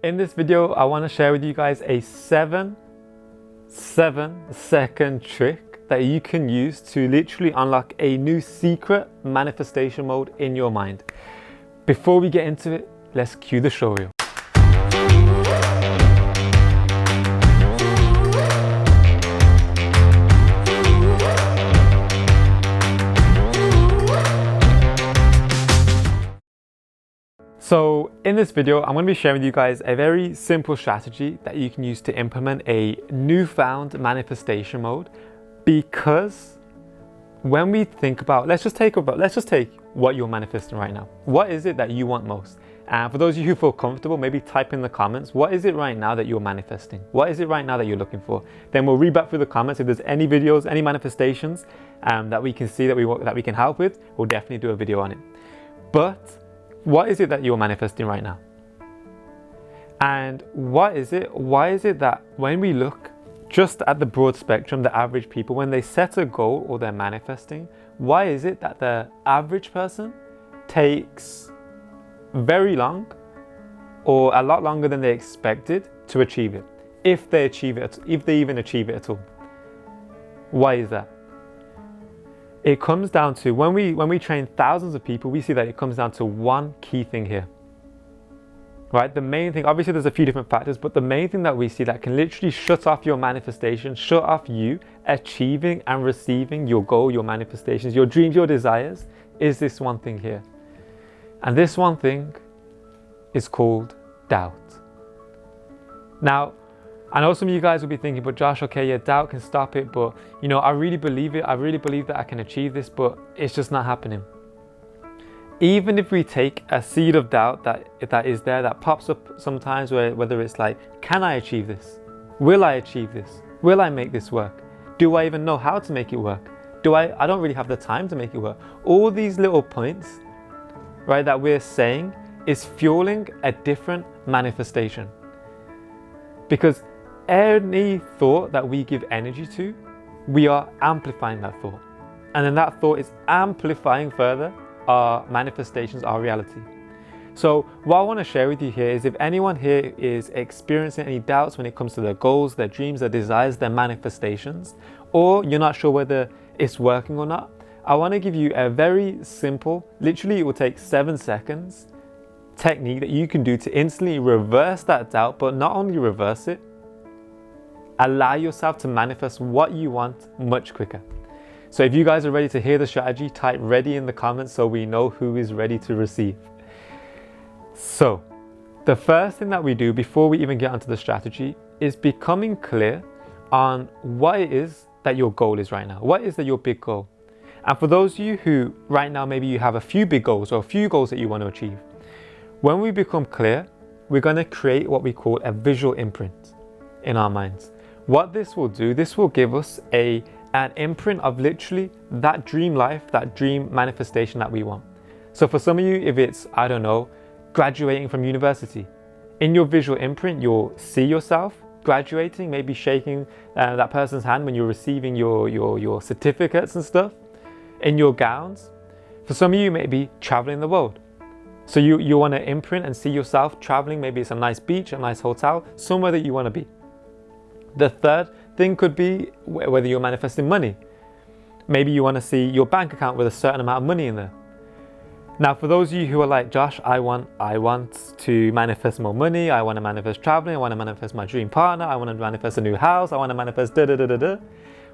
In this video, I want to share with you guys a 7-second trick that you can use to literally unlock a new secret manifestation mode in your mind. Before we get into it, let's cue the show reel. So in this video, I'm going to be sharing with you guys a very simple strategy that you can use to implement a newfound manifestation mode. Because when we think about, let's just take what you're manifesting right now. What is it that you want most? And for those of you who feel comfortable, maybe type in the comments, what is it right now that you're manifesting? What is it right now that you're looking for? Then we'll read back through the comments. If there's any videos, any manifestations that we can see that we can help with, we'll definitely do a video on it. But what is it that you're manifesting right now? And why is it that when we look just at the broad spectrum, the average people, when they set a goal or they're manifesting, why is it that the average person takes very long or a lot longer than they expected to achieve it? If they even achieve it at all. Why is that? It comes down to, when we train thousands of people, we see that it comes down to one key thing here, right? The main thing, obviously there's a few different factors, but the main thing that we see that can literally shut off your manifestation, shut off you achieving and receiving your goal, your manifestations, your dreams, your desires, is this one thing here. And this one thing is called doubt. Now, I know some of you guys will be thinking, but Josh, okay, yeah, doubt can stop it, but you know, I really believe it. I really believe that I can achieve this, but it's just not happening. Even if we take a seed of doubt that is there, that pops up sometimes, whether it's like, can I achieve this? Will I achieve this? Will I make this work? Do I even know how to make it work? I don't really have the time to make it work. All these little points, right, that we're saying is fueling a different manifestation. Because any thought that we give energy to, we are amplifying that thought. And then that thought is amplifying further our manifestations, our reality. So what I want to share with you here is, if anyone here is experiencing any doubts when it comes to their goals, their dreams, their desires, their manifestations, or you're not sure whether it's working or not, I want to give you a very simple, literally it will take 7 seconds, technique that you can do to instantly reverse that doubt, but not only reverse it, allow yourself to manifest what you want much quicker. So if you guys are ready to hear the strategy, type ready in the comments so we know who is ready to receive. So the first thing that we do before we even get onto the strategy is becoming clear on what it is that your goal is right now. What is your big goal? And for those of you who right now, maybe you have a few big goals or a few goals that you want to achieve. When we become clear, we're going to create what we call a visual imprint in our minds. What this will do, this will give us an imprint of literally that dream life, that dream manifestation that we want. So for some of you, if it's, I don't know, graduating from university, in your visual imprint, you'll see yourself graduating, maybe shaking that person's hand when you're receiving your certificates and stuff, in your gowns. For some of you, maybe traveling the world. So you want to imprint and see yourself traveling, maybe it's a nice beach, a nice hotel, somewhere that you want to be. The third thing could be whether you're manifesting money. Maybe you want to see your bank account with a certain amount of money in there. Now, for those of you who are like, Josh, I want to manifest more money, I want to manifest traveling, I want to manifest my dream partner, I want to manifest a new house, I want to manifest da-da-da-da-da.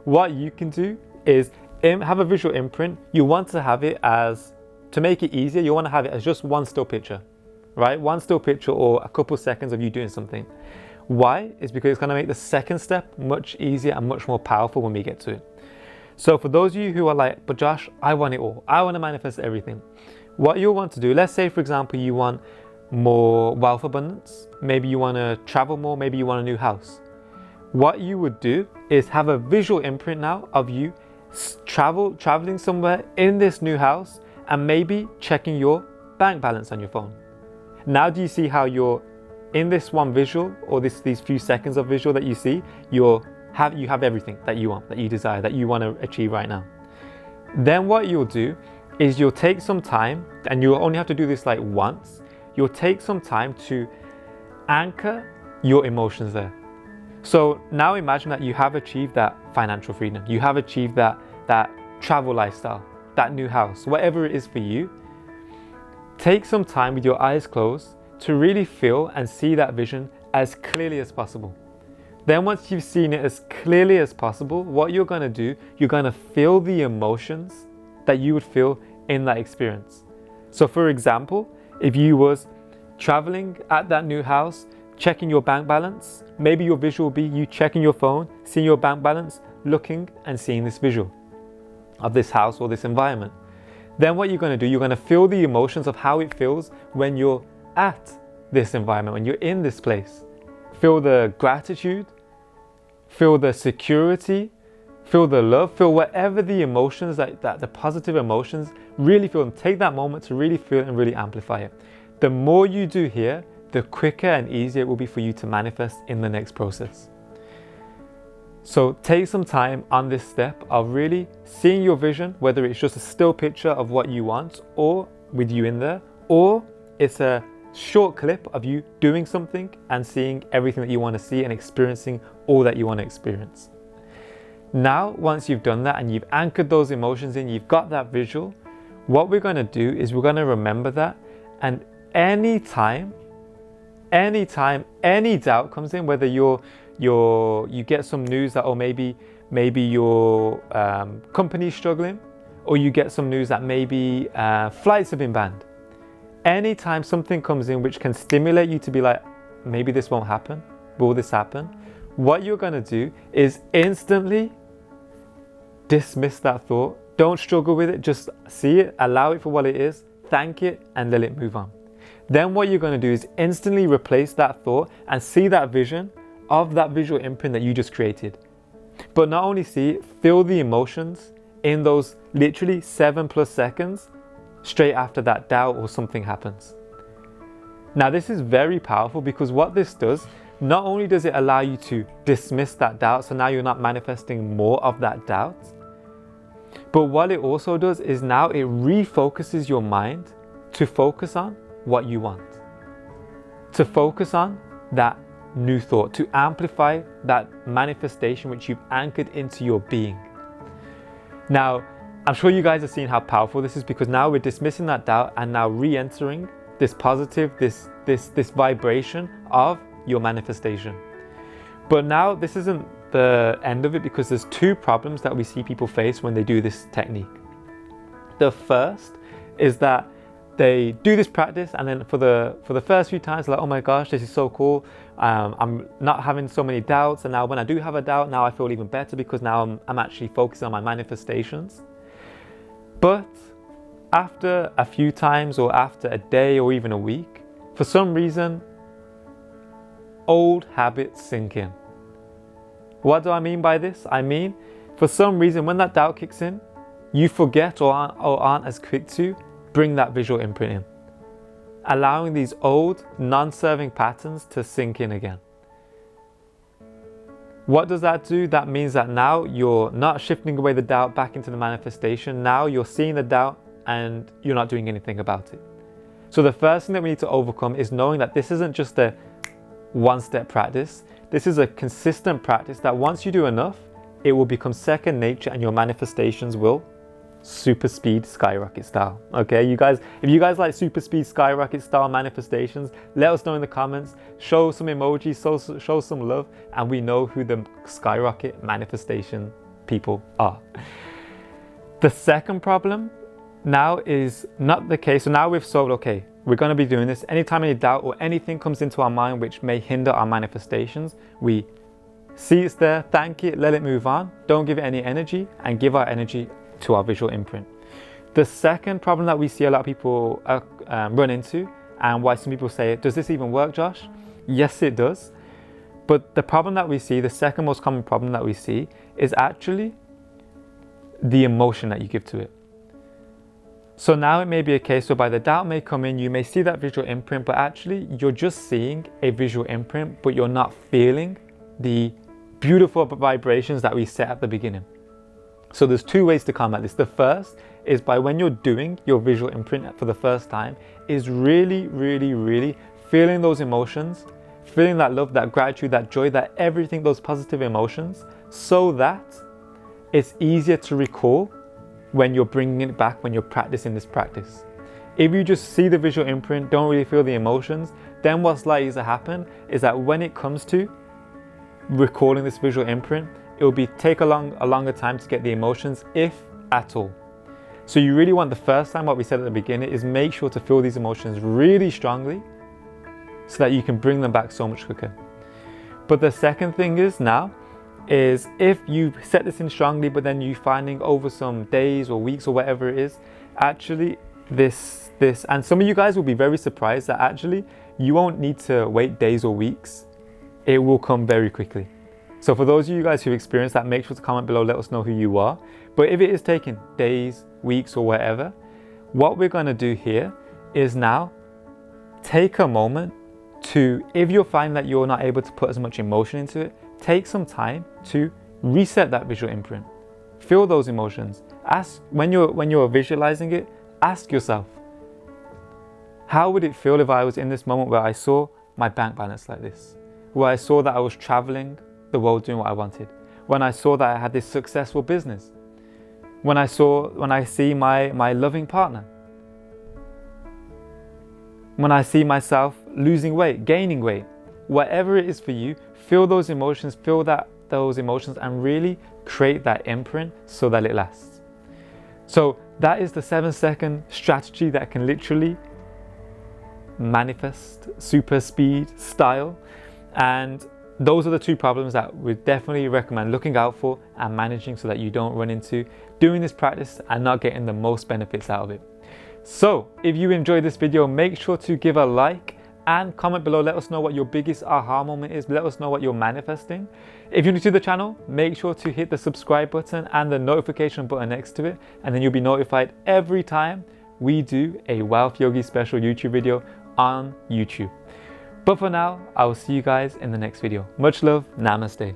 What you can do is have a visual imprint. You want to have it as, to make it easier, you want to have it as just one still picture, right? One still picture or a couple seconds of you doing something. Why? It's because it's going to make the second step much easier and much more powerful when we get to it. So for those of you who are like, but Josh, I want it all. I want to manifest everything. What you'll want to do, let's say for example, you want more wealth abundance. Maybe you want to travel more. Maybe you want a new house. What you would do is have a visual imprint now of you traveling somewhere in this new house and maybe checking your bank balance on your phone. Now do you see how you're in this one visual, or these few seconds of visual that you see, you have everything that you want, that you desire, that you want to achieve right now. Then what you'll do is you'll take some time, and you'll only have to do this like once. You'll take some time to anchor your emotions there. So now imagine that you have achieved that financial freedom, you have achieved that travel lifestyle, that new house, whatever it is for you. Take some time with your eyes closed to really feel and see that vision as clearly as possible. Then once you've seen it as clearly as possible, what you're going to do, you're going to feel the emotions that you would feel in that experience. So for example, if you was traveling at that new house, checking your bank balance, maybe your visual will be you checking your phone, seeing your bank balance, looking and seeing this visual of this house or this environment. Then what you're going to do, you're going to feel the emotions of how it feels when you're at this environment, when you're in this place. Feel the gratitude, feel the security, feel the love, feel whatever the emotions, that the positive emotions, really feel them. Take that moment to really feel it and really amplify it. The more you do here, the quicker and easier it will be for you to manifest in the next process. So take some time on this step of really seeing your vision, whether it's just a still picture of what you want or with you in there, or it's a short clip of you doing something and seeing everything that you want to see and experiencing all that you want to experience. Now, once you've done that and you've anchored those emotions in, you've got that visual, what we're going to do is we're going to remember that, and anytime any doubt comes in, whether you get some news that, oh, maybe your company's struggling, or you get some news that maybe flights have been banned. Anytime something comes in which can stimulate you to be like, maybe this won't happen, will this happen? What you're going to do is instantly dismiss that thought. Don't struggle with it, just see it, allow it for what it is, thank it, and let it move on. Then what you're going to do is instantly replace that thought and see that vision of that visual imprint that you just created. But not only see it, feel the emotions in those literally 7+ seconds straight after that doubt or something happens. Now this is very powerful, because what this does, not only does it allow you to dismiss that doubt, so now you're not manifesting more of that doubt, but what it also does is now it refocuses your mind to focus on what you want, to focus on that new thought, to amplify that manifestation which you've anchored into your being. Now, I'm sure you guys are seeing how powerful this is, because now we're dismissing that doubt and now re-entering this positive, this vibration of your manifestation. But now this isn't the end of it, because there's two problems that we see people face when they do this technique. The first is that they do this practice, and then for the first few times, like, oh my gosh, this is so cool. I'm not having so many doubts, and now when I do have a doubt, now I feel even better, because now I'm actually focusing on my manifestations. But after a few times, or after a day or even a week, for some reason, old habits sink in. What do I mean by this? I mean, for some reason, when that doubt kicks in, you forget or aren't as quick to bring that visual imprint in, allowing these old, non-serving patterns to sink in again. What does that do? That means that now you're not shifting away the doubt back into the manifestation. Now you're seeing the doubt and you're not doing anything about it. So the first thing that we need to overcome is knowing that this isn't just a one-step practice. This is a consistent practice that once you do enough, it will become second nature, and your manifestations will super speed skyrocket style. Okay, you guys, if you guys like super speed skyrocket style manifestations, let us know in the comments. Show some emojis, show some love, and we know who the skyrocket manifestation people are. The second problem now is not the case. So now we've solved, okay, we're going to be doing this. Anytime any doubt or anything comes into our mind which may hinder our manifestations, we see it's there, thank it, let it move on, don't give it any energy, and give our energy to our visual imprint. The second problem that we see a lot of people run into, and why some people say, does this even work, Josh? Yes, it does. But the problem that we see, the second most common problem that we see, is actually the emotion that you give to it. So now it may be a case whereby the doubt may come in, you may see that visual imprint, but actually you're just seeing a visual imprint, but you're not feeling the beautiful vibrations that we set at the beginning. So there's two ways to combat this. The first is by when you're doing your visual imprint for the first time, is really, really, really feeling those emotions, feeling that love, that gratitude, that joy, that everything, those positive emotions, so that it's easier to recall when you're bringing it back, when you're practicing this practice. If you just see the visual imprint, don't really feel the emotions, then what's likely to happen is that when it comes to recalling this visual imprint, it will take a longer time to get the emotions, if at all. So you really want the first time, what we said at the beginning, is make sure to feel these emotions really strongly so that you can bring them back so much quicker. But the second thing is if you set this in strongly, but then you finding over some days or weeks or whatever it is, actually this, and some of you guys will be very surprised that actually you won't need to wait days or weeks. It will come very quickly. So for those of you guys who've experienced that, make sure to comment below, let us know who you are. But if it is taking days, weeks or whatever, what we're going to do here is now take a moment to, if you're finding that you're not able to put as much emotion into it, take some time to reset that visual imprint. Feel those emotions. Ask, when you're visualizing it, ask yourself, how would it feel if I was in this moment where I saw my bank balance like this? Where I saw that I was traveling the world doing what I wanted? When I saw that I had this successful business? When I see my loving partner? When I see myself losing weight, gaining weight? Whatever it is for you, feel those emotions, those emotions and really create that imprint so that it lasts. So that is the 7-second strategy that can literally manifest super speed style. And those are the two problems that we definitely recommend looking out for and managing so that you don't run into doing this practice and not getting the most benefits out of it. So if you enjoyed this video, make sure to give a like and comment below. Let us know what your biggest aha moment is. Let us know what you're manifesting. If you're new to the channel, make sure to hit the subscribe button and the notification button next to it, and then you'll be notified every time we do a Wealth Yogi special YouTube video on YouTube. But for now, I will see you guys in the next video. Much love. Namaste.